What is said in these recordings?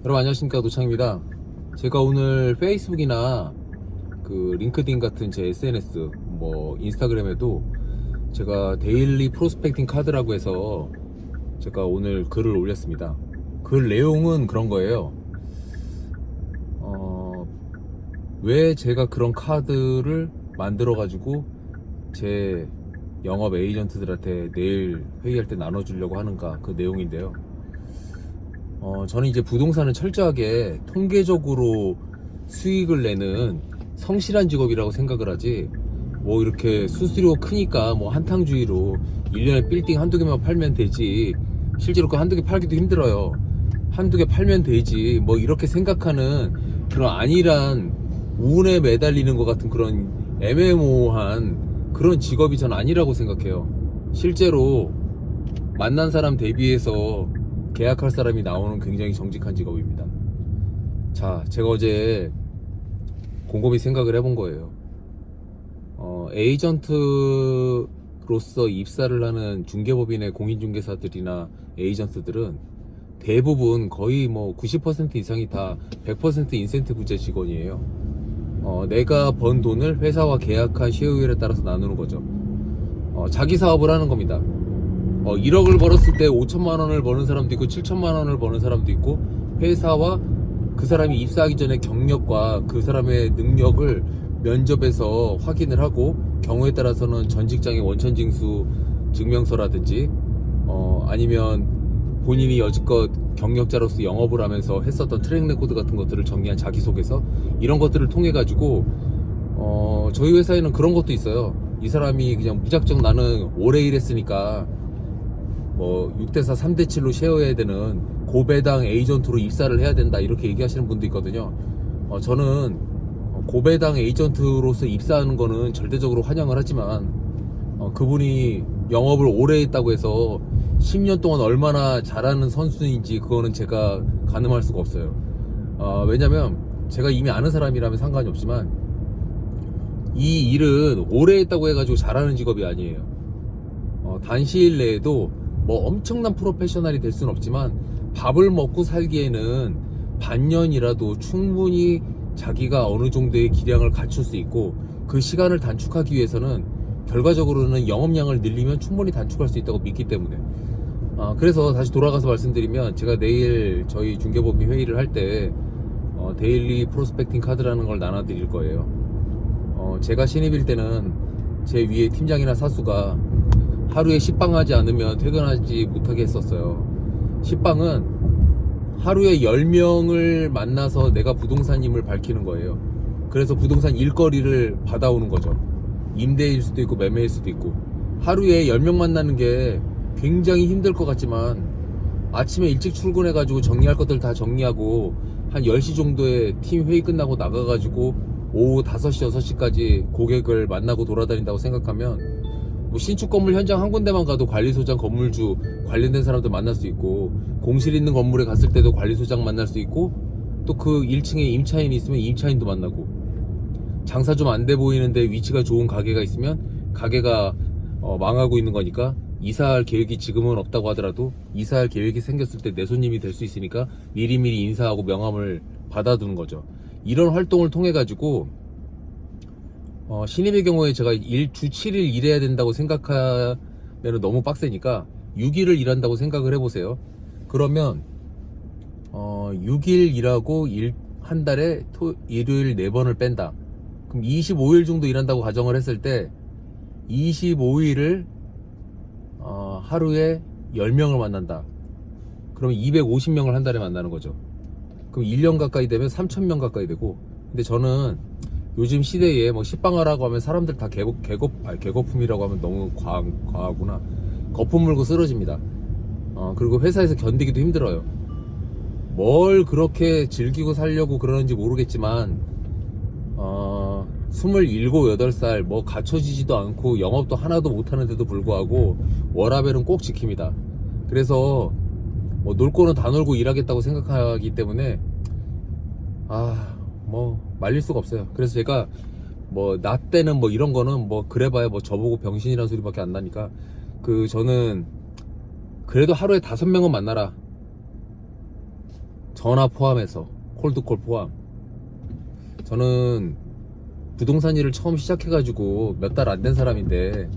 여러분 안녕하십니까, 노창입니다. 제가 오늘 페이스북이나 그 링크드인 같은 제 SNS 뭐 인스타그램에도 제가 데일리 프로스펙팅 카드라고 해서 제가 오늘 글을 올렸습니다. 글 내용은 그런 거예요. 왜 제가 그런 카드를 만들어 가지고 제 영업 에이전트들한테 내일 회의할 때 나눠주려고 하는가, 그 내용인데요. 저는 이제 부동산은 철저하게 통계적으로 수익을 내는 성실한 직업이라고 생각을 하지, 뭐 이렇게 수수료 크니까 뭐 한탕주의로 1년에 빌딩 한두 개만 팔면 되지, 실제로 그 한두 개 팔기도 힘들어요. 한두 개 팔면 되지, 뭐 이렇게 생각하는 그런 안일한 우운에 매달리는 것 같은 그런 애매모호한 그런 직업이 전 아니라고 생각해요. 실제로 만난 사람 대비해서 계약할 사람이 나오는 굉장히 정직한 직업입니다. 자, 제가 어제 곰곰이 생각을 해본 거예요. 에이전트로서 입사를 하는 중개법인의 공인중개사들이나 에이전트들은 대부분 거의 뭐 90% 이상이 다 100% 인센티브제 직원이에요. 내가 번 돈을 회사와 계약한 쉐어율에 따라서 나누는 거죠. 자기 사업을 하는 겁니다. 1억을 벌었을 때 5천만 원을 버는 사람도 있고 7천만 원을 버는 사람도 있고, 회사와 그 사람이 입사하기 전에 경력과 그 사람의 능력을 면접에서 확인을 하고, 경우에 따라서는 전 직장의 원천징수 증명서라든지 아니면 본인이 여지껏 경력자로서 영업을 하면서 했었던 트랙 레코드 같은 것들을 정리한 자기소개서, 이런 것들을 통해 가지고 저희 회사에는 그런 것도 있어요. 이 사람이 그냥 무작정 나는 오래 일했으니까 뭐 6대4 3대7로 쉐어해야 되는 고배당 에이전트로 입사를 해야 된다, 이렇게 얘기하시는 분도 있거든요. 저는 고배당 에이전트로서 입사하는 거는 절대적으로 환영을 하지만, 그분이 영업을 오래 했다고 해서 10년 동안 얼마나 잘하는 선수인지 그거는 제가 가늠할 수가 없어요. 왜냐면 제가 이미 아는 사람이라면 상관이 없지만, 이 일은 오래 했다고 해가지고 잘하는 직업이 아니에요. 단시일 내에도 뭐 엄청난 프로페셔널이 될 수는 없지만, 밥을 먹고 살기에는 반년이라도 충분히 자기가 어느 정도의 기량을 갖출 수 있고, 그 시간을 단축하기 위해서는 결과적으로는 영업량을 늘리면 충분히 단축할 수 있다고 믿기 때문에. 그래서 다시 돌아가서 말씀드리면, 제가 내일 저희 중개법인 회의를 할 때 데일리 프로스펙팅 카드라는 걸 나눠 드릴 거예요. 제가 신입일 때는 제 위에 팀장이나 사수가 하루에 식빵하지 않으면 퇴근하지 못하게 했었어요. 식빵은 하루에 10명을 만나서 내가 부동산임을 밝히는 거예요. 그래서 부동산 일거리를 받아오는 거죠. 임대일 수도 있고 매매일 수도 있고. 하루에 10명 만나는 게 굉장히 힘들 것 같지만, 아침에 일찍 출근해가지고 정리할 것들 다 정리하고 한 10시 정도에 팀 회의 끝나고 나가가지고 오후 5시 6시까지 고객을 만나고 돌아다닌다고 생각하면, 뭐 신축 건물 현장 한 군데만 가도 관리소장, 건물주 관련된 사람들 만날 수 있고, 공실 있는 건물에 갔을 때도 관리소장 만날 수 있고, 또 그 1층에 임차인이 있으면 임차인도 만나고, 장사 좀 안 돼 보이는데 위치가 좋은 가게가 있으면 가게가 망하고 있는 거니까 이사할 계획이 지금은 없다고 하더라도 이사할 계획이 생겼을 때 내 손님이 될 수 있으니까 미리미리 인사하고 명함을 받아두는 거죠. 이런 활동을 통해 가지고 신입의 경우에 제가 주 7일 일해야 된다고 생각하면 너무 빡세니까 6일을 일한다고 생각을 해보세요. 그러면 6일 일하고 한 달에 일요일 4번을 뺀다. 그럼 25일 정도 일한다고 가정을 했을 때 25일을 하루에 10명을 만난다. 그럼 250명을 한 달에 만나는 거죠. 그럼 1년 가까이 되면 3,000명 가까이 되고. 근데 저는 요즘 시대에 뭐 식빵하라고 하면 사람들 다 개거품이라고 하면 너무 과하구나. 거품 물고 쓰러집니다. 그리고 회사에서 견디기도 힘들어요. 뭘 그렇게 즐기고 살려고 그러는지 모르겠지만, 27, 8살 뭐 갖춰지지도 않고 영업도 하나도 못하는데도 불구하고 워라밸은 꼭 지킵니다. 그래서 뭐 놀 거는 다 놀고 일하겠다고 생각하기 때문에 뭐 말릴 수가 없어요. 그래서 제가 뭐 나 때는 뭐 이런 거는 뭐 그래봐야 뭐 저보고 병신이라는 소리밖에 안 나니까, 저는 그래도 하루에 5명은 만나라. 전화 포함해서 콜드콜 포함. 저는 부동산 일을 처음 시작해가지고 몇 달 안 된 사람인데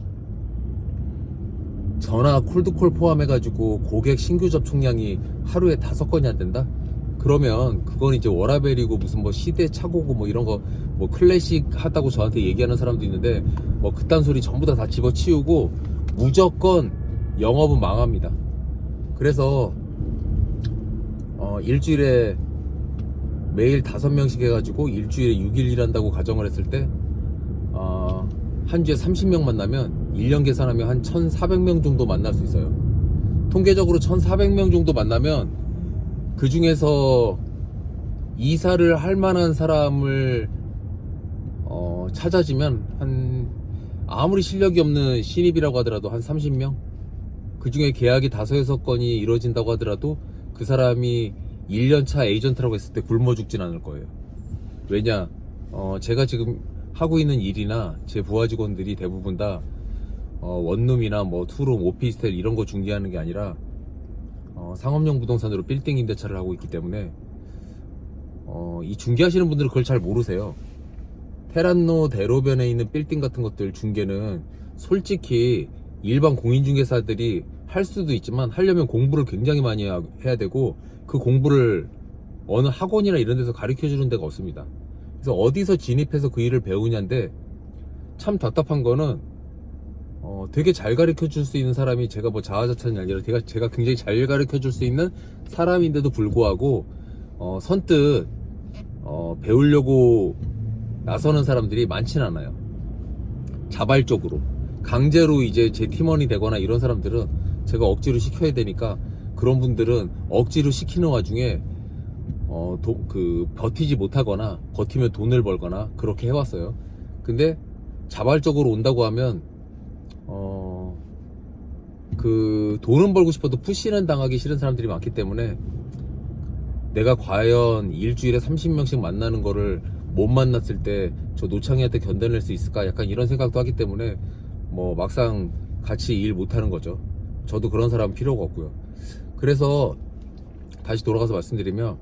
전화 콜드콜 포함해가지고 고객 신규 접촉량이 하루에 5건이 안 된다? 그러면 그건 이제 워라벨이고 무슨 뭐 시대착오고 뭐 이런 거 뭐 클래식 하다고 저한테 얘기하는 사람도 있는데 뭐 그딴 소리 전부 다 집어치우고 무조건 영업은 망합니다. 그래서 일주일에 매일 5명씩 해가지고 일주일에 6일 일한다고 가정을 했을 때 한 주에 30명 만나면 1년 계산하면 한 1,400명 정도 만날 수 있어요. 통계적으로 1,400명 정도 만나면 그 중에서 이사를 할 만한 사람을 찾아지면 한 아무리 실력이 없는 신입이라고 하더라도 한 30명? 그 중에 계약이 5-6건이 이루어진다고 하더라도 그 사람이 1년차 에이전트라고 했을 때 굶어 죽진 않을 거예요. 왜냐? 제가 지금 하고 있는 일이나 제 부하 직원들이 대부분 다 원룸이나 뭐 투룸, 오피스텔 이런 거 중개하는 게 아니라 상업용 부동산으로 빌딩 임대차를 하고 있기 때문에 이 중개하시는 분들은 그걸 잘 모르세요. 테란노 대로변에 있는 빌딩 같은 것들 중개는 솔직히 일반 공인중개사들이 할 수도 있지만 하려면 공부를 굉장히 많이 해야 되고 그 공부를 어느 학원이나 이런 데서 가르쳐 주는 데가 없습니다. 그래서 어디서 진입해서 그 일을 배우냐인데 참 답답한 거는 되게 잘 가르쳐 줄 수 있는 사람이 제가 뭐 자아자찬이 아니라 제가 굉장히 잘 가르쳐 줄 수 있는 사람인데도 불구하고 선뜻 배우려고 나서는 사람들이 많진 않아요. 자발적으로 강제로 이제 제 팀원이 되거나 이런 사람들은 제가 억지로 시켜야 되니까 그런 분들은 억지로 시키는 와중에 버티지 못하거나 버티면 돈을 벌거나 그렇게 해왔어요. 근데 자발적으로 온다고 하면 그 돈은 벌고 싶어도 푸시는 당하기 싫은 사람들이 많기 때문에 내가 과연 일주일에 30명씩 만나는 거를 못 만났을 때 저 노창이한테 견뎌낼 수 있을까 약간 이런 생각도 하기 때문에 뭐 막상 같이 일 못하는 거죠. 저도 그런 사람 필요가 없고요. 그래서 다시 돌아가서 말씀드리면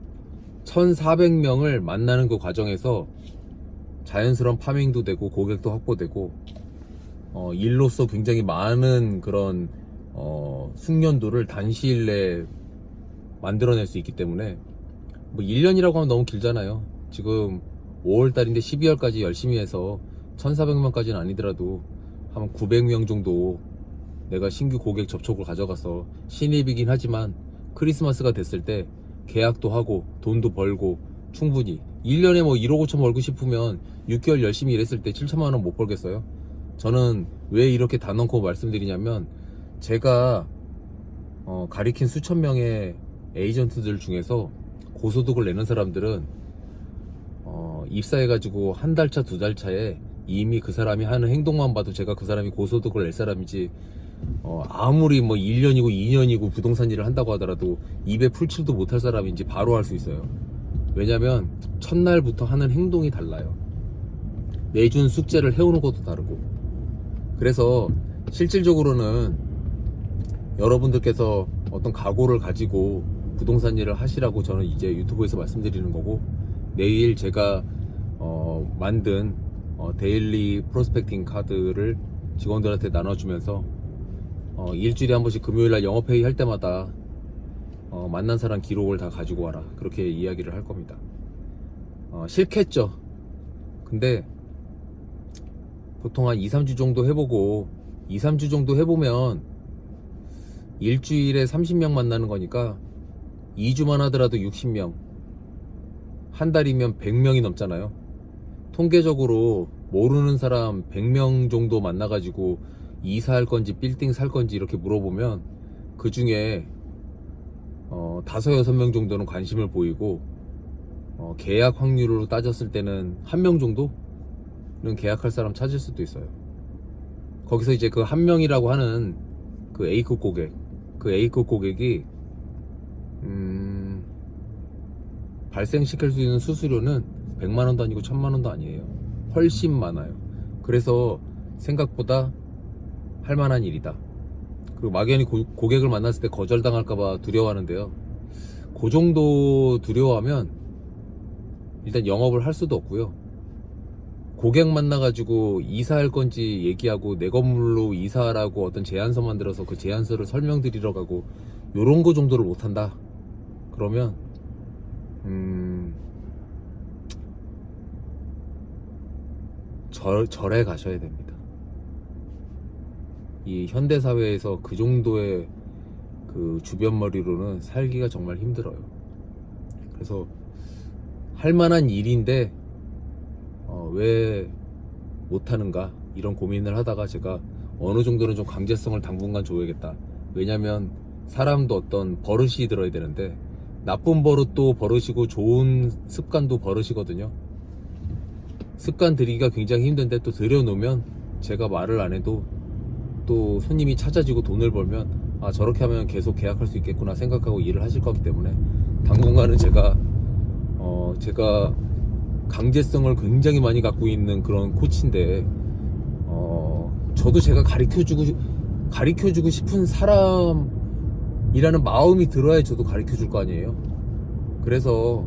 1,400명을 만나는 그 과정에서 자연스러운 파밍도 되고 고객도 확보되고 일로서 굉장히 많은 그런 숙련도를 단시일 내에 만들어낼 수 있기 때문에 뭐 1년이라고 하면 너무 길잖아요. 지금 5월달인데 12월까지 열심히 해서 1,400명까지는 아니더라도 한 900명 정도 내가 신규 고객 접촉을 가져가서 신입이긴 하지만 크리스마스가 됐을 때 계약도 하고 돈도 벌고 충분히 1년에 뭐 1억 5천 벌고 싶으면 6개월 열심히 일했을 때 7천만 원 못 벌겠어요? 저는 왜 이렇게 단언코 말씀드리냐면 제가 가리킨 수천 명의 에이전트들 중에서 고소득을 내는 사람들은 입사해가지고 한 달 차, 2달 차에 이미 그 사람이 하는 행동만 봐도 제가 그 사람이 고소득을 낼 사람이지 아무리 뭐 1년이고 2년이고 부동산 일을 한다고 하더라도 입에 풀칠도 못할 사람인지 바로 알 수 있어요. 왜냐면 첫날부터 하는 행동이 달라요. 내준 숙제를 해오는 것도 다르고. 그래서 실질적으로는 여러분들께서 어떤 각오를 가지고 부동산 일을 하시라고 저는 이제 유튜브에서 말씀드리는 거고, 내일 제가 만든 데일리 프로스펙팅 카드를 직원들한테 나눠주면서 일주일에 한 번씩 금요일날 영업회의 할 때마다 만난 사람 기록을 다 가지고 와라, 그렇게 이야기를 할 겁니다. 싫겠죠. 근데 보통 한 2-3주 정도 해보고 2-3주 정도 해보면 일주일에 30명 만나는 거니까 2주만 하더라도 60명, 한 달이면 100명이 넘잖아요. 통계적으로 모르는 사람 100명 정도 만나가지고 이사할 건지 빌딩 살 건지 이렇게 물어보면 그 중에 5-6명 정도는 관심을 보이고 계약 확률로 따졌을 때는 1명 정도는 계약할 사람 찾을 수도 있어요. 거기서 이제 그 1명이라고 하는 그 A급 고객, 그 A급 고객이 발생시킬 수 있는 수수료는 100만원도 아니고 1000만원도 아니에요. 훨씬 많아요. 그래서 생각보다 할만한 일이다. 그리고 막연히 고객을 만났을 때 거절당할까봐 두려워하는데요. 그 정도 두려워하면 일단 영업을 할 수도 없고요. 고객 만나가지고 이사할 건지 얘기하고 내 건물로 이사하라고 어떤 제안서 만들어서 그 제안서를 설명드리러 가고 요런 거 정도를 못한다 그러면 절에 가셔야 됩니다. 이 현대사회에서 그 정도의 그 주변머리로는 살기가 정말 힘들어요. 그래서 할 만한 일인데 왜 못하는가 이런 고민을 하다가 제가 어느 정도는 좀 강제성을 당분간 줘야겠다. 왜냐면 사람도 어떤 버릇이 들어야 되는데 나쁜 버릇도 버릇이고 좋은 습관도 버릇이거든요. 습관 들이기가 굉장히 힘든데 또 들여놓으면 제가 말을 안 해도 또 손님이 찾아지고 돈을 벌면 아 저렇게 하면 계속 계약할 수 있겠구나 생각하고 일을 하실 거기 때문에 당분간은 제가 강제성을 굉장히 많이 갖고 있는 그런 코치인데 저도 제가 가르쳐주고 싶은 사람이라는 마음이 들어야 저도 가르쳐줄 거 아니에요. 그래서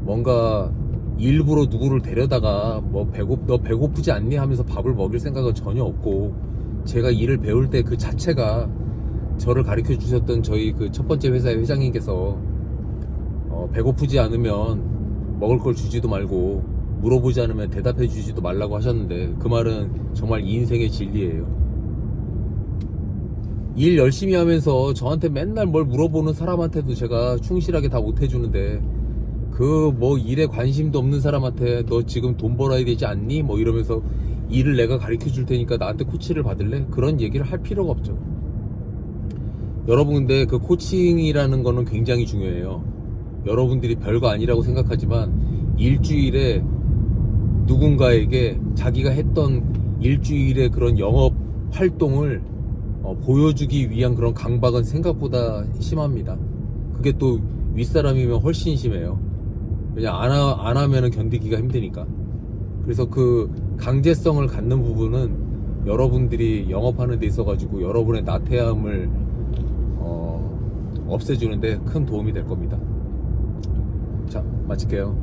뭔가 일부러 누구를 데려다가 너 배고프지 않니 하면서 밥을 먹일 생각은 전혀 없고 제가 일을 배울 때 그 자체가 저를 가르쳐 주셨던 저희 그 첫 번째 회사의 회장님께서 배고프지 않으면 먹을 걸 주지도 말고 물어보지 않으면 대답해 주지도 말라고 하셨는데 그 말은 정말 이 인생의 진리예요. 일 열심히 하면서 저한테 맨날 뭘 물어보는 사람한테도 제가 충실하게 다 못해주는데 그 뭐 일에 관심도 없는 사람한테 너 지금 돈 벌어야 되지 않니? 뭐 이러면서 일을 내가 가르쳐 줄 테니까 나한테 코치를 받을래? 그런 얘기를 할 필요가 없죠. 여러분 근데 그 코칭이라는 거는 굉장히 중요해요. 여러분들이 별거 아니라고 생각하지만 일주일에 누군가에게 자기가 했던 일주일의 그런 영업 활동을 보여주기 위한 그런 강박은 생각보다 심합니다. 그게 또 윗사람이면 훨씬 심해요. 왜냐 안 하면은 견디기가 힘드니까. 그래서 그 강제성을 갖는 부분은 여러분들이 영업하는 데 있어 가지고 여러분의 나태함을 없애주는데 큰 도움이 될 겁니다. 자, 마칠게요.